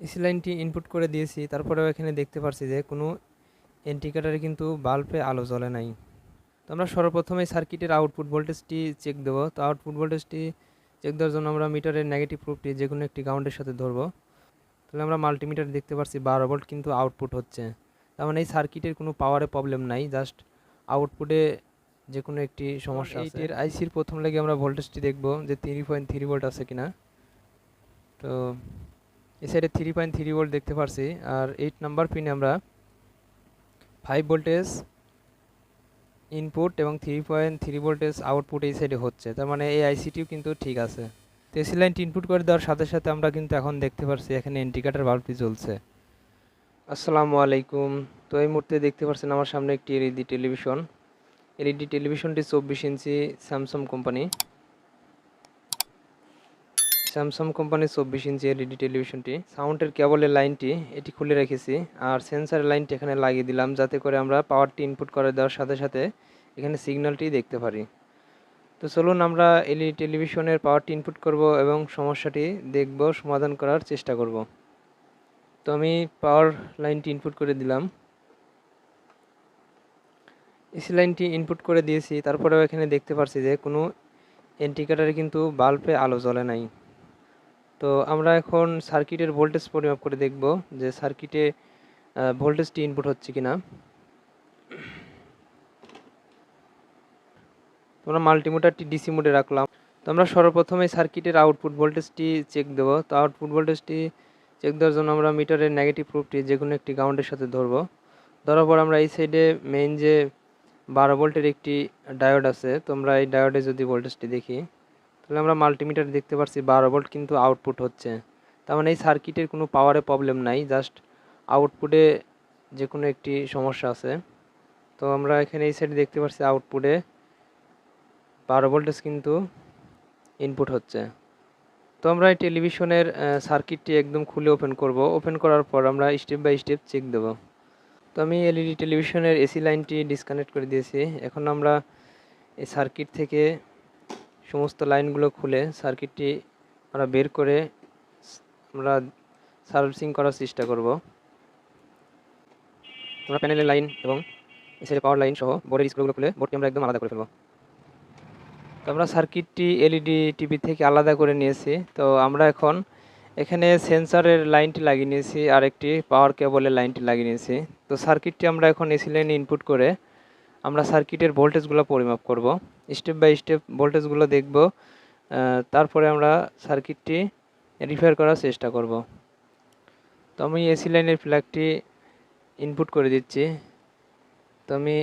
AC লাইনটি input করে দিয়েছি, তারপরেও এখানে দেখতে পাচ্ছি যে কোনো ইন্ডিকেটরে কিন্তু বাল্বে আলো জ্বলে নাই। তো আমরা সর্বপ্রথমে সার্কিটের আউটপুট ভোল্টেজটি চেক দেব। তো আউটপুট ভোল্টেজটি চেক দেওয়ার জন্য আমরা মিটারের নেগেটিভ প্রুফটি যে কোনো একটি গ্রাউন্ডের সাথে ধরবো। তাহলে আমরা মাল্টিমিটার দেখতে পাচ্ছি 12 ভোল্ট কিন্তু আউটপুট হচ্ছে। তার মানে এই সার্কিটের কোনো পাওয়ারে প্রবলেম নাই, জাস্ট আউটপুটে যে কোনো একটি সমস্যা আছে। এইটের আইসির প্রথম লেগে আমরা ভোল্টেজটি দেখব যে 3.3 ভোল্ট আছে কিনা। তো এই সাইডে 3.3 ভোল্ট দেখতে পাচ্ছি, আর 8 নাম্বার পিনে আমরা 5 ভোল্টেজ ইনপুট এবং 3.3 ভোল্টেজ আউটপুট এই সাইডে হচ্ছে। তার মানে এই আইসিটিও কিন্তু ঠিক আছে। তো এসি লাইনটি ইনপুট করে দেওয়ার সাথে সাথে আমরা কিন্তু এখন দেখতে পাচ্ছি এখানে ইন্ডিকেটর বাল্বটি জ্বলছে। আসসালামু আলাইকুম। তো এই মুহূর্তে দেখতে পাচ্ছেন আমার সামনে একটি এলইডি টেলিভিশন। এলইডি টেলিভিশনটি 24 ইঞ্চি স্যামসাং কোম্পানির 24 ইঞ্চি এলইডি টেলিভিশনটি। সাউন্ডের কেবলের লাইনটি এটি খুলে রেখেছি, আর সেন্সারের লাইনটি এখানে লাগিয়ে দিলাম যাতে করে আমরা পাওয়ারটি ইনপুট করে দেওয়ার সাথে সাথে এখানে সিগন্যালটি দেখতে পারি। তো চলুন আমরা এলইডি টেলিভিশনের পাওয়ারটি ইনপুট করব এবং সমস্যাটি দেখব, সমাধান করার চেষ্টা করব। তো আমি পাওয়ার লাইনটি ইনপুট করে দিলাম, এসি লাইনটি ইনপুট করে দিয়েছি, তারপরেও এখানে দেখতে পাচ্ছি যে কোনো ইন্ডিকেটরে কিন্তু বাল্বে আলো জ্বলে নাই। তো আমরা এখন সার্কিটের ভোল্টেজ পরিমাপ করে দেখব যে সার্কিটে ভোল্টেজটি ইনপুট হচ্ছে কিনা। আমরা মাল্টিমিটারটি ডিসি মোডে রাখলাম। তো আমরা সর্বপ্রথমে সার্কিটের আউটপুট ভোল্টেজটি চেক দেব। তো আউটপুট ভোল্টেজটি চেক দেওয়ার জন্য আমরা মিটারের নেগেটিভ প্রুফটি যে কোনো একটি গ্রাউন্ডের সাথে ধরব। ধরার পর আমরা এই সাইডে মেইন যে 12 ভোল্টের একটি ডায়োড আছে, তো আমরা এই ডায়োডে যদি ভোল্টেজটি দেখি তাহলে আমরা মাল্টিমিটার দেখতে পাচ্ছি 12 ভোল্ট কিন্তু আউটপুট হচ্ছে। তার মানে এই সার্কিটের কোনো পাওয়ারে প্রবলেম নাই, জাস্ট আউটপুটে যে কোনো একটি সমস্যা আছে। তো আমরা এখানে এই সাইডে দেখতে পাচ্ছি আউটপুটে 12 ভোল্টেজ কিন্তু ইনপুট হচ্ছে। তো আমরা এই টেলিভিশনের সার্কিটটি একদম খুলে ওপেন করব। ওপেন করার পর আমরা স্টেপ বাই স্টেপ চেক দেব। তো আমি এলইডি টেলিভিশনের এসি লাইনটি ডিসকানেক্ট করে দিয়েছি। এখন আমরা এই সার্কিট থেকে সমস্ত লাইনগুলো খুলে সার্কিটটি আমরা বের করে আমরা সার্ভিসিং করার চেষ্টা করব। আমরা প্যানেলের লাইন এবং এসি পাওয়ার লাইন সহ বোর্ডের স্ক্রুগুলো খুলে বোর্ডটি আমরা একদম আলাদা করে ফেলব। তো আমরা সার্কিটটি এলইডি টিভি থেকে আলাদা করে নিয়েছি। তো আমরা এখন এখানে সেন্সারের লাইনটি লাগিয়ে নিয়েছি আর একটি পাওয়ার কেবলের লাইনটি লাগিয়ে নিয়েছি। তো সার্কিটটি আমরা এখন এসি লাইনে ইনপুট করে আমরা সার্কিটের ভোল্টেজগুলো পরিমাপ করব, স্টেপ বাই স্টেপ ভোল্টেজগুলো দেখব, তারপরে আমরা সার্কিটটি রিপেয়ার করার চেষ্টা করব। তো আমি এসি লাইনের প্লাগটি ইনপুট করে দিচ্ছি। তো আমি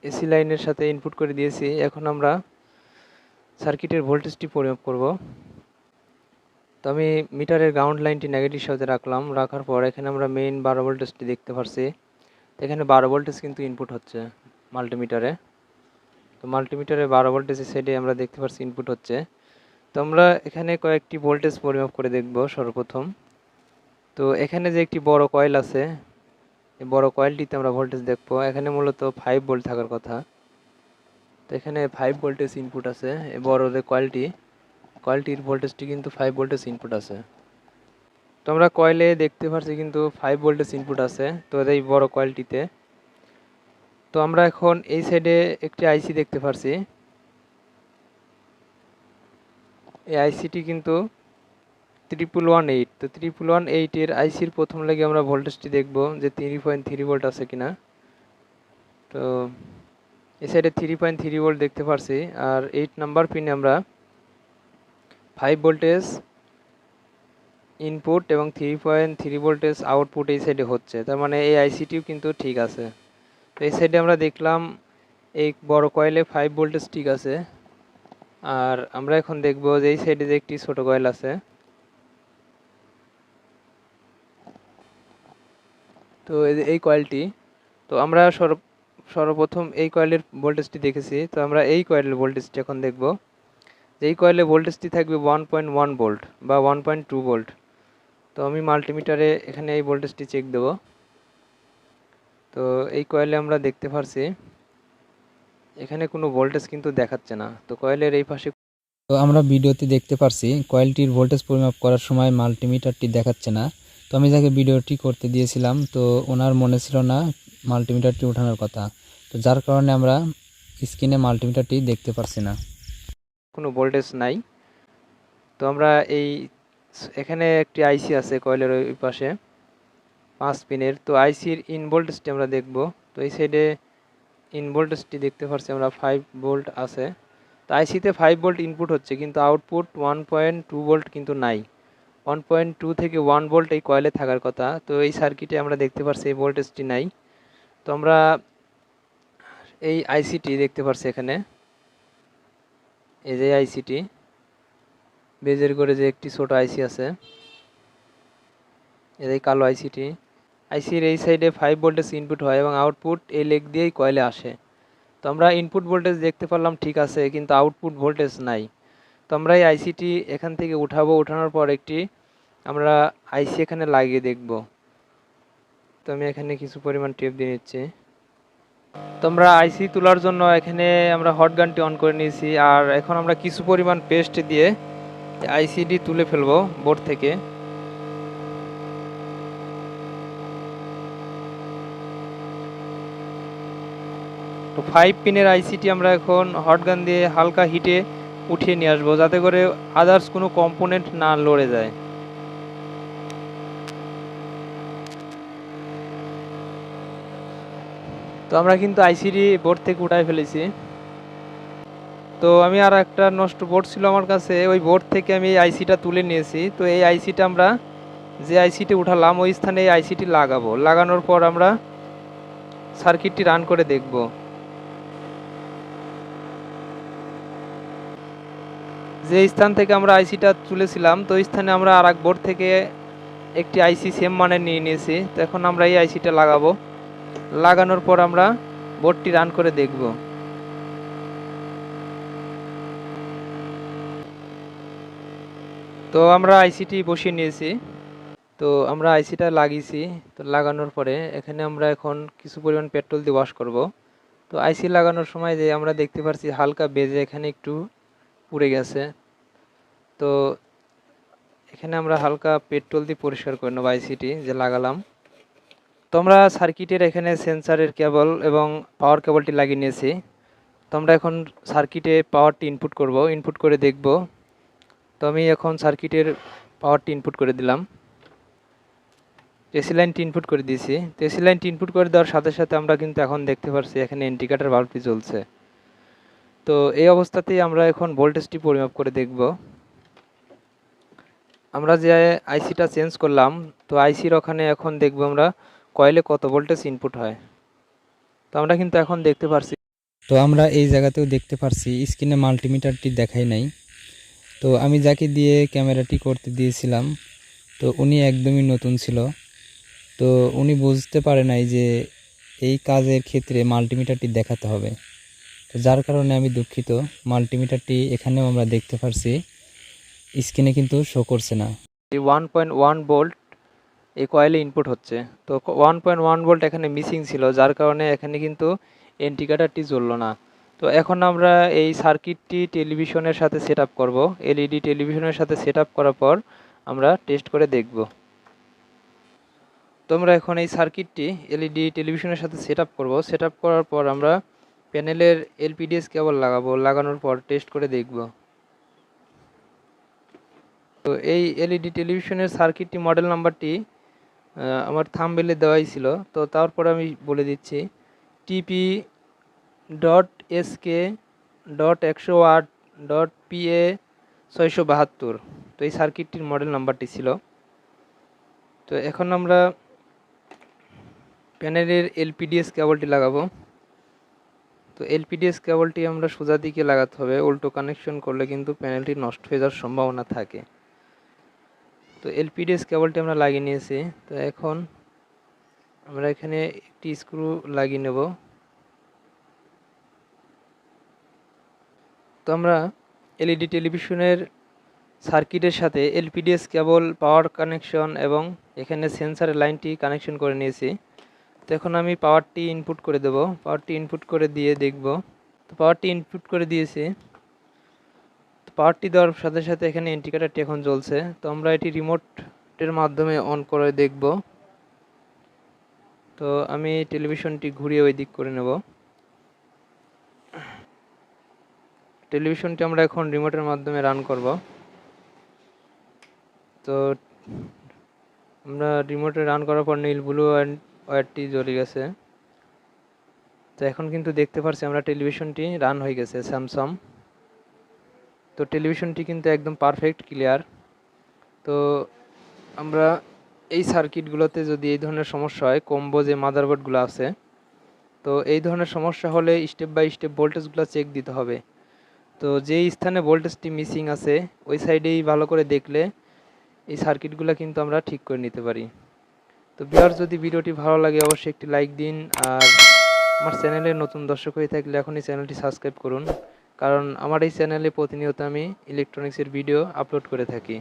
এসি লাইনের সাথে ইনপুট করে দিয়েছি। এখন আমরা সার্কিটের ভোল্টেজটি পরিমাপ করব। তো আমি মিটারের গ্রাউন্ড লাইনটি নেগেটিভ সাথে রাখলাম, রাখার পর এখানে আমরা মেইন 12 ভোল্টেজটি দেখতে পাচ্ছি। তো এখানে 12 ভোল্টেজ কিন্তু ইনপুট হচ্ছে মাল্টিমিটারে। তো মাল্টিমিটারে 12 ভোল্টেজের সাইডে আমরা দেখতে পাচ্ছি ইনপুট হচ্ছে। তো আমরা এখানে কয়েকটি ভোল্টেজ পরিমাপ করে দেখব সর্বপ্রথম। তো এখানে যে একটি বড় কয়েল আছে, এই বড় কয়েলটিতে আমরা ভোল্টেজ দেখব। এখানে মূলত 5 ভোল্ট থাকার কথা। তো এখানে 5 ভোল্টেজ ইনপুট আছে। এই বড় যে কয়েলটির ভোল্টেজটি কিন্তু 5 ভোল্টেজ ইনপুট আছে। তো আমরা কয়েলে দেখতে পাচ্ছি কিন্তু 5 ভোল্টেজ ইনপুট আছে তো এই বড় কয়েলটিতে। তো আমরা এখন এই সাইডে একটি আইসি দেখতে পাচ্ছি। এই আইসিটি কিন্তু 1118। তো 1118 এর আইসির প্রথম লেগে আমরা ভোল্টেজটি দেখব যে 3.3 ভোল্ট আছে কিনা। তো এই সাইডে 3.3 ভোল্ট দেখতে পাচ্ছি, আর 8 নাম্বার পিনে আমরা 5 ভোল্টেজ ইনপুট এবং 3.3 ভোল্টেজ আউটপুট এই সাইডে হচ্ছে। তার মানে এই আইসিটিও কিন্তু ঠিক আছে। তো এই সাইডে আমরা দেখলাম এই বড় কয়েলে 5 ভোল্টেজ ঠিক আছে, আর আমরা এখন দেখব যে এই সাইডে যে একটি ছোট কয়েল আছে। তো এই কয়েলটি, তো আমরা সর্বপ্রথম এই কয়েলের ভোল্টেজটি দেখেছি। তো আমরা এই কয়েলের ভোল্টেজটি এখন দেখব যে এই কয়েলের ভোল্টেজটি থাকবে 1.1 ভোল্ট বা 1.2 ভোল্ট। তো আমি মাল্টিমিটারে এখানে এই ভোল্টেজটি চেক দেব। তো এই কয়েলে আমরা দেখতে পাচ্ছি এখানে কোনো ভোল্টেজ কিন্তু দেখাচ্ছে না। তো কয়েলের এই পাশে তো আমরা ভিডিওতে দেখতে পারছি কয়েলটির ভোল্টেজ পরিমাপ করার সময় মাল্টিমিটারটি দেখাচ্ছে না। তো আমি যাকে ভিডিওটি করতে দিয়েছিলাম তো ওনার মনে ছিল না মাল্টিমিটারটি ওঠানোর কথা, তো যার কারণে আমরা স্ক্রিনে মাল্টিমিটারটি দেখতে পারছি না, কোনো ভোল্টেজ নাই। তো আমরা এখানে একটি আইসি আছে কয়েলের ওই পাশে 5 পিনের। তো আইসির ইন ভোল্টেজটি আমরা দেখব। তো এই সাইডে ইন ভোল্টেজটি দেখতে পাচ্ছি আমরা 5 ভোল্ট আছে। তো আইসিতে 5 ভোল্ট ইনপুট হচ্ছে, কিন্তু আউটপুট 1.2 ভোল্ট কিন্তু নাই। 1.2 থেকে 1 ভোল্ট এই কয়েলে থাকার কথা। তো এই সার্কিটে আমরা দেখতে পাচ্ছি এই ভোল্টেজটি নাই। তো আমরা এই আইসিটি দেখতে পাচ্ছি এখানে, এই যে আইসিটি বেজের করে যে একটি ছোট আইসি আছে, এই কালো আইসিটি। আইসির এই সাইডে 5 ভোল্টেজ ইনপুট হয় এবং আউটপুট এই লেগ দিয়েই কয়েলে আসে। তো আমরা ইনপুট ভোল্টেজ দেখতে পারলাম ঠিক আছে, কিন্তু আউটপুট ভোল্টেজ নাই। তো আমরা এই আইসিটি এখান থেকে উঠাবো, উঠানোর পর একটি আমরা আইসি এখানে লাগিয়ে দেখব। তো আমি এখানে কিছু পরিমাণ টেপ দিয়ে নিচ্ছি। তো আমরা আইসি তোলার জন্য এখানে আমরা হট গানটি অন করে নিয়েছি, আর এখন আমরা কিছু পরিমাণ পেস্ট দিয়ে আইসিটি তুলে ফেলবো বোর্ড থেকে। তো 5 পিনের আইসিটি আমরা এখন হট গান দিয়ে হালকা হিটে উঠিয়ে নিয়ে আসবো, যাতে করে আদার্স কোনো কম্পোনেন্ট না লড়ে যায়। তো আমরা কিন্তু আইসিটি বোর্ড থেকে উঠাই ফেলেছি। তো আমি আর একটা নষ্ট বোর্ড ছিল আমার কাছে, ওই বোর্ড থেকে আমি এই আইসিটা তুলে নিয়েছি। তো এই আইসিটা আমরা যে আইসিটি উঠালাম ওই স্থানে এই আইসিটি লাগাবো। লাগানোর পর আমরা সার্কিটটি রান করে দেখব। যে স্থান থেকে আমরা আইসিটা তুলেছিলাম তো ওই স্থানে আমরা আর এক বোর্ড থেকে একটি আইসি সেম মানের নিয়ে নিয়েছি। তো এখন আমরা এই আইসিটা লাগাবো। লাগানোর পর আমরা বোর্ডটি রান করে দেখব। তো আমরা আইসিটি বসিয়ে নিয়েছি। তো আমরা আইসিটা লাগিয়েছি। তো লাগানোর পরে এখানে আমরা এখন কিছু পরিমাণ পেট্রোল দিয়ে ওয়াশ করব। তো আইসি লাগানোর সময় যে আমরা দেখতে পাচ্ছি হালকা বেজে এখানে একটু পুড়ে গেছে। তো এখানে আমরা হালকা পেট্রোল দিয়ে পরিষ্কার করে নেব আইসিটি যে লাগালাম। তো আমরা সার্কিটের এখানে সেন্সারের কেবল এবং পাওয়ার কেবলটি লাগিয়ে নিয়েছি। তো আমরা এখন সার্কিটে পাওয়ারটি ইনপুট করব, ইনপুট করে দেখব। তো আমি এখন সার্কিটের পাওয়ারটি ইনপুট করে দিলাম, এসি লাইনটি ইনপুট করে দিয়েছি। তো এসি লাইনটি ইনপুট করে দেওয়ার সাথে সাথে আমরা কিন্তু এখন দেখতে পাচ্ছি এখানে ইন্ডিকেটর বাল্বটি জ্বলছে। তো এই অবস্থাতেই আমরা এখন ভোল্টেজটি পরিমাপ করে দেখব। আমরা যে আইসিটা চেঞ্জ করলাম তো আইসির ওখানে এখন দেখব আমরা কয়েলে কত ভোল্টেজ ইনপুট হয়। তো আমরা কিন্তু এখন দেখতে পারছি। তো আমরা এই জায়গাতেও দেখতে পারছি স্ক্রিনে মাল্টিমিটারটি দেখাই নাই। তো আমি যাকে দিয়ে ক্যামেরাটি করতে দিয়েছিলাম তো উনি একদমই নতুন ছিল, তো উনি বুঝতে পারে নাই যে এই কাজের ক্ষেত্রে মাল্টিমিটারটি দেখাতে হবে। তো যার কারণে আমি দুঃখিত, মাল্টিমিটারটি এখানেও আমরা দেখতে পারছি, স্ক্রিনে কিন্তু শো করছে না। 1.1 ভোল্ট এই কয়েলে ইনপুট হচ্ছে। তো 1.1 ভোল্ট এখানে মিসিং ছিল, যার কারণে এখানে কিন্তু ইন্ডিকেটরটি জ্বললো না। তো এখন আমরা এই সার্কিটটি টেলিভিশনের সাথে সেট আপ করবো। এলইডি টেলিভিশনের সাথে সেট আপ করার পর আমরা টেস্ট করে দেখব। তো আমরা এখন এই সার্কিটটি এলইডি টেলিভিশনের সাথে সেট আপ করবো। সেট আপ করার পর আমরা প্যানেলের এলপিডিএস কেবল লাগাবো। লাগানোর পর টেস্ট করে দেখব। তো এই এলইডি টেলিভিশনের সার্কিটটি মডেল নাম্বারটি আমার থাম্বনেলে দেওয়াই ছিল। তো তারপর আমি বলে দিচ্ছি TP.SK.108.PA.672। তো এই সার্কিটটির মডেল নাম্বারটি ছিল। তো এখন আমরা প্যানেলের এলপিডিএস কেবলটি লাগাবো। তো এলপিডিএস কেবলটি আমরা সোজা দিকে লাগাতে হবে, উল্টো কানেকশন করলে কিন্তু প্যানেলটি নষ্ট হয়ে যাওয়ার সম্ভাবনা থাকে। তো এলপিডিএস কেবলটি আমরা লাগিয়ে নিয়েছি। তো এখন আমরা এখানে একটি স্ক্রু লাগিয়ে নেব। তো আমরা এলইডি টেলিভিশনের সার্কিটের সাথে এলপিডিএস কেবল, পাওয়ার কানেকশন এবং এখানে সেন্সারের লাইনটি কানেকশন করে নিয়েছি। তো এখন আমি পাওয়ারটি ইনপুট করে দেব। পাওয়ারটি ইনপুট করে দিয়ে দেখব। তো পাওয়ারটি ইনপুট করে দিয়েছি। পাওয়ারটি দেওয়ার সাথে সাথে এখানে ইন্ডিকেটরটি এখন জ্বলছে। তো আমরা এটি রিমোটের মাধ্যমে অন করে দেখব। তো আমি টেলিভিশনটি ঘুরিয়ে ওই দিক করে নেব। টেলিভিশনটি আমরা এখন রিমোটের মাধ্যমে রান করব। তো আমরা রিমোটে রান করার পর নীল ব্লু ওয়্যারটি জ্বলে গেছে। তো এখন কিন্তু দেখতে পাচ্ছি আমরা টেলিভিশনটি রান হয়ে গেছে স্যামসাং। তো টেলিভিশনটি কিন্তু একদম পারফেক্ট ক্লিয়ার। তো আমরা এই সার্কিটগুলোতে যদি এই ধরনের সমস্যা হয়, কম্বো যে মাদারবোর্ডগুলো আছে, তো এই ধরনের সমস্যা হলে স্টেপ বাই স্টেপ ভোল্টেজগুলো চেক দিতে হবে। তো যেই স্থানে ভোল্টেজটি মিসিং আছে ওই সাইডেই ভালো করে দেখলে এই সার্কিটগুলো কিন্তু আমরা ঠিক করে নিতে পারি। তো ভিউয়ার্স, যদি ভিডিওটি ভালো লাগে অবশ্যই একটি লাইক দিন, আর আমার চ্যানেলে নতুন দর্শক হয়ে থাকলে এখনই চ্যানেলটি সাবস্ক্রাইব করুন, কারণ আমার এই চ্যানেলে প্রতিনিয়ত আমি ইলেকট্রনিক্সের ভিডিও আপলোড করে থাকি।